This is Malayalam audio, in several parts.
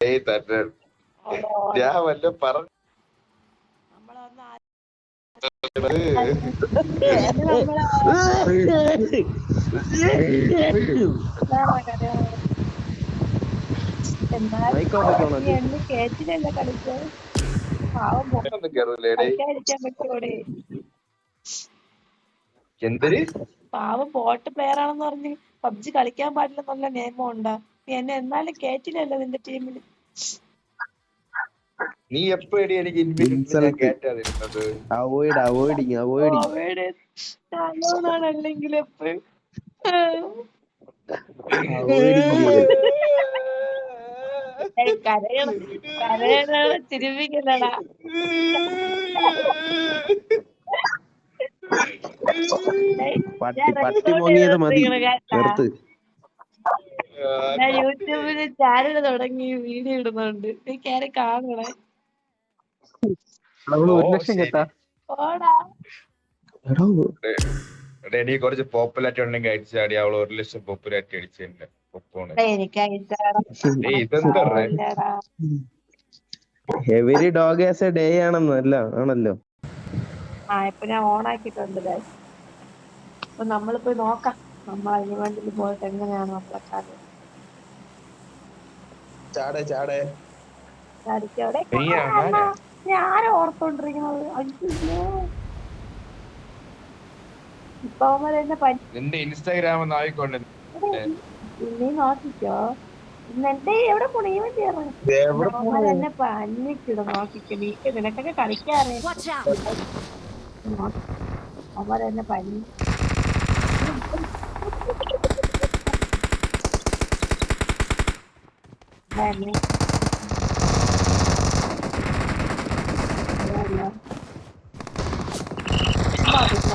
തന്നെ ഞാൻ വല്ല പറഞ്ഞു കേറ്റിലല്ല കളിച്ചത്. പാവം കളിക്കാതിരിക്കാൻ പറ്റൂടെ? എന്തൊരു പാവം ബോട്ട് പ്ലെയർ ആണെന്ന് പറഞ്ഞ് പബ്ജി കളിക്കാൻ പാടില്ലെന്നുള്ള നിയമം ഉണ്ടാ? നീ എന്നെ എന്നാലും കേറ്റില്ലല്ലോ നിന്റെ ടീമിൽ. നീ എപ്പോഴടി എനിക്ക് ഇൻവിറ്റ് ഞാൻ കേറ്റാതിരുന്നത്? അല്ലെങ്കിൽ എപ്പോഴും കരയണ ചിരിപ്പിക്കുന്നടാ. ഞാൻ യൂട്യൂബില് ചാനല് തുടങ്ങി വീഡിയോ ഇടുന്നുണ്ട്, നീ കയറി കാണണേ. നീ കുറച്ച് പോപ്പുലാരിറ്റി ഉണ്ടെങ്കിൽ അടിച്ചാടി. അവള് 1,00,000 പോപ്പുലാരിറ്റി അടിച്ചെന്നെ. Every dog has a day ആണല്ലോ. ഇപ്പൊ ഞാൻ ഓണാക്കിട്ടുണ്ട്. അപ്പൊ നമ്മളിപ്പോ നോക്കാം നമ്മൾ അതിന് വേണ്ടി പോയിട്ട് എങ്ങനെയാണ് നമ്മളെ കാര്യം. ഞാൻ ഓർത്തോണ്ടിരിക്കുന്നത് ഇപ്പൊ നിന്റെ ഇൻസ്റ്റാഗ്രാം നോക്കിക്കോ. ഇന്നെന്റെ എവിടെ പോണേ എന്നെ പന്നിക്കിടും. നോക്കിക്കോ, നീക്ക് നിനക്കൊക്കെ കളിക്കാറേ. അവരെന്നെ പനി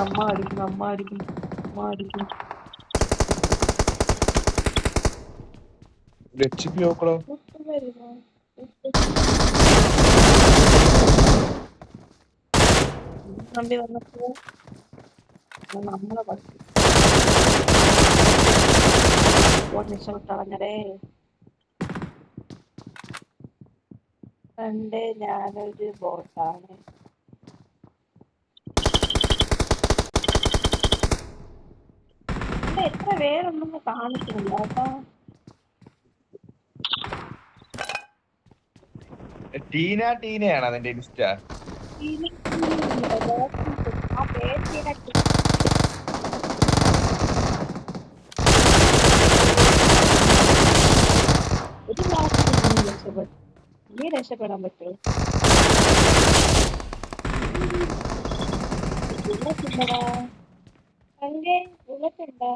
അമ്മ അടിക്കും. വണ്ടി വന്നപ്പോ നമ്മളെ കളഞ്ഞടേ. ഞാനൊരു ബോട്ടാണ്. എത്ര പേരൊന്നും കാണിക്കുന്നില്ല കേട്ടോ. ടീനയാണോ നിന്റെ ഇൻസ്റ്റ? നീ രക്ഷപ്പെടാൻ പറ്റുമോ? ബുള്ളറ്റുണ്ടോ?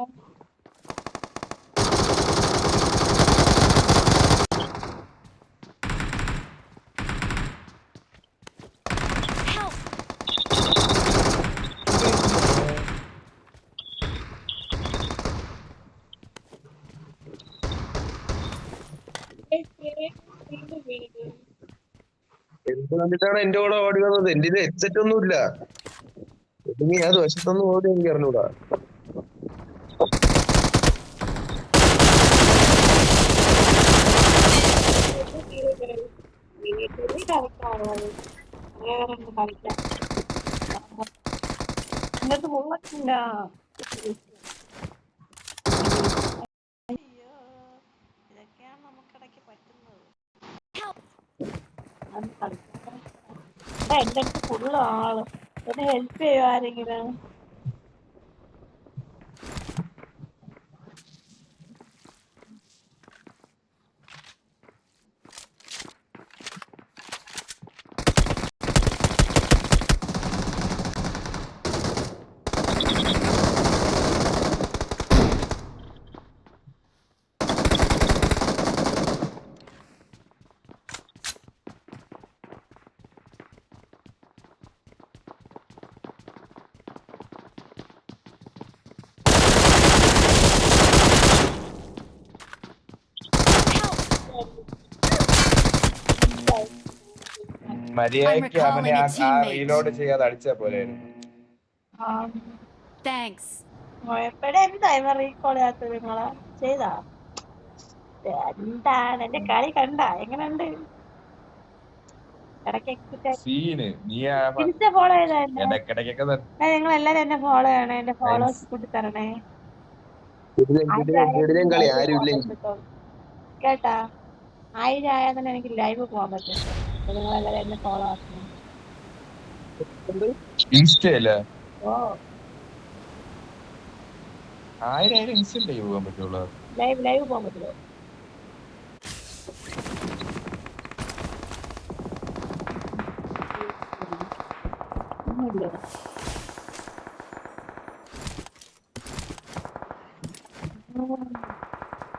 എന്ത് കണ്ടിട്ടാണ് എന്റെ കൂടെ ഓടി വന്നത്? എന്റെ ഹെഡ്സെറ്റ് ഒന്നുമില്ല. ഞാൻ വശത്തൊന്നും ഓടി എനിക്ക് അറിഞ്ഞൂടാ. നിങ്ങൾക്ക് ബുള്ളറ്റില്ല. ഇതൊക്കെയാണ് നമുക്കിടയ്ക്ക് പറ്റുന്നത്. എന്റെ അടുത്ത് ഫുള്ള് ആള്. എന്നെ ഹെൽപ്പ് ചെയ്യുമോ ആരെങ്കിലും? മര്യാദയ്ക്ക് അവനെ ആ റീലോഡ് ചെയ്യാതെ അടിച്ചാ പോലെയായിരുന്നു. എന്താ ഇവ റീകോൾ ചെയ്യാത്തത്? നിങ്ങളാ ചെയ്താ? എന്താണ് എന്റെ കളി കണ്ട എങ്ങനെയുണ്ട്? ഇടയ്ക്ക് സീന് നീ തിരിച്ച ഫോളോ ചെയ്താ എന്നെ. ഇടയ്ക്കിടയ്ക്കൊക്കെ നിങ്ങൾ എല്ലാരും എന്നെ ഫോളോ ചെയ്യണേ, എന്റെ ഫോളോവേഴ്സ് കൂട്ടി തരണേ. കിടിലൻ കളി ആരും ഇല്ല കേട്ടാ, 1000 ആയാൽ തന്നെ എനിക്ക് ലൈവ് പോകാൻ പറ്റും. നിങ്ങൾ എല്ലാരും എന്നെ ഫോളോ ആക്കണം. ഇൻസ്റ്റയില് ഓ 1000 ഇൻസ്റ്റന്റ് പോകാൻ പറ്റുള്ളൂ. ലൈവ് പോകാൻ പറ്റുമോ?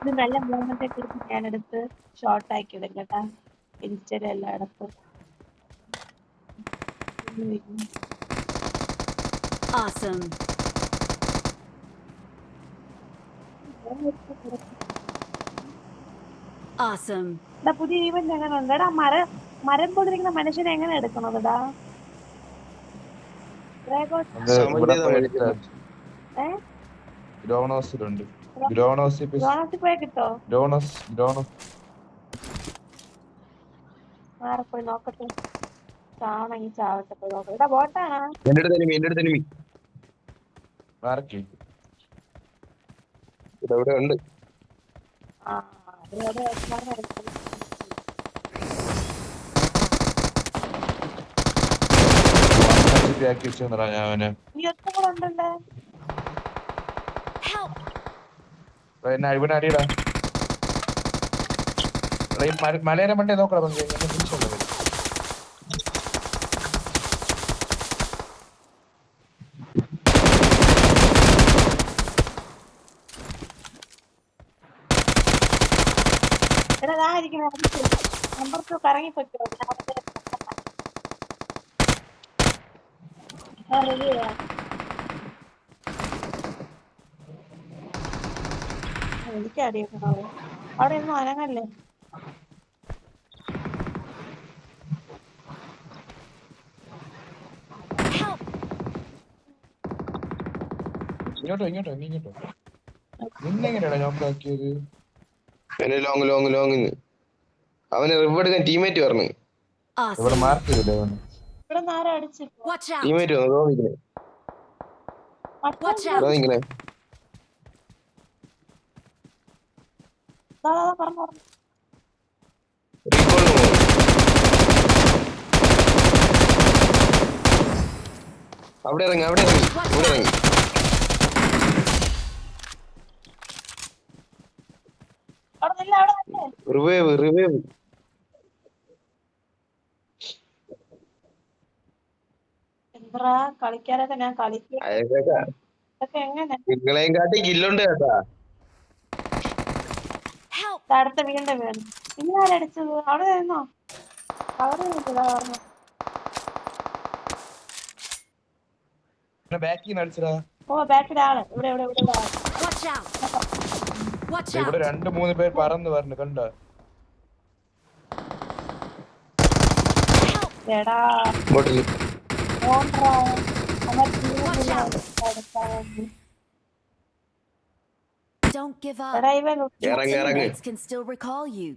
ഇത് നല്ല മൂവ്മെന്റ് ഒക്കെ എടുത്ത് ഞാനെടുത്ത് ഷോർട്ട് ആക്കി ഇടും കേട്ടാ, ഇൻസ്റ്റയിൽ എല്ലായിടത്തും. Awesome. Awesome. പുതിയ ഈവന്റ് എങ്ങനെ ഉണ്ട്? എടാ മരം പോലിരിക്കുന്ന മനുഷ്യനെ എങ്ങനെ എടുക്കണതാ? ഇവിടെ പോയി എടുത്താ ഗ്രോണോസിലുണ്ട്. ഗ്രോണോസിൽ പോയി കിട്ടോ? ഗ്രോണോസ് മാറി പോയി നോക്കട്ടെ. ചാവണെങ്കി ചാവട്ടെ, പോയി നോക്കട്ടെ. ഇതാ ബോട്ടാണോ? എന്റെ അടുത്ത് എനിമി മാർക്കി ഇവിടെ ഉണ്ട്. ആ അതിലൂടെ ആക്കി വെച്ചാ ഞാൻ അവനെ ഈ ഒറ്റ കൂടെ ഉണ്ടല്ലേ. Help. പിന്നെ ഇവിടെ അടിയടാ. മലയുടെ മണ്ടേ നോക്കണം പങ്ക് തിരിച്ചുള്ളത്. എടാ ഇതായിരിക്കും നമ്പർ 2 കറങ്ങി പറ്റുമോ? എനിക്കറിയണോ അവിടെ ഒന്നും അനങ്ങല്ലേ. Help. ഇങ്ങോട്ടോ നിന്നെങ്ങനെയാടാ നോക്കാക്കിയത്? ലോങ് അവന് റിവ് എടുക്കാൻ ടീമേറ്റ് പറഞ്ഞു. Awesome. ഇവിടെ മാർക്ക് ചെയ്തില്ലേ അവന്? ഇവിടെ നേരെ അടിച്ചു. Watch out. ടീമേറ്റ് വന്നു. Watch out. ഇങ്ങനെ പറഞ്ഞു റീകോളിന് പോകും. അവിടെ ഇറങ്ങി ഇവിടെ ഇറങ്ങി. അവിടെ നില്ല, അവിടെ നില്ലേ. റിവൈവ് എന്താ കളിക്കാനൊക്കെ ഞാൻ കളിക്കും. ഇതൊക്കെ എങ്ങനെ നിങ്ങളെയും കാട്ടി കില്ലുണ്ട് കേട്ടാ. Help. അടുത്ത വീടിന്റെ വേണം. ഇനി ആരടിച്ചത്? അവിടെ നിന്നോ? അവിടെ നിൽക്കതാ പറഞ്ഞു. ബാക്കിൽ നിന്ന് അടിച്ചടാ. ഓ ബാക്കിൽ ആള്. ഇവിടെ ആള്. Watch out. Watch ഇവിടെ out. 2-3 പേര് പറന്ന് പറഞ്ഞു കണ്ടോ? എടാ ഇങ്ങോട്ട് ഓൺട്രാ Watch out. Don't give up. എടാ ഇവൻ Your ഇറങ്ങ്. teammates can still recall you.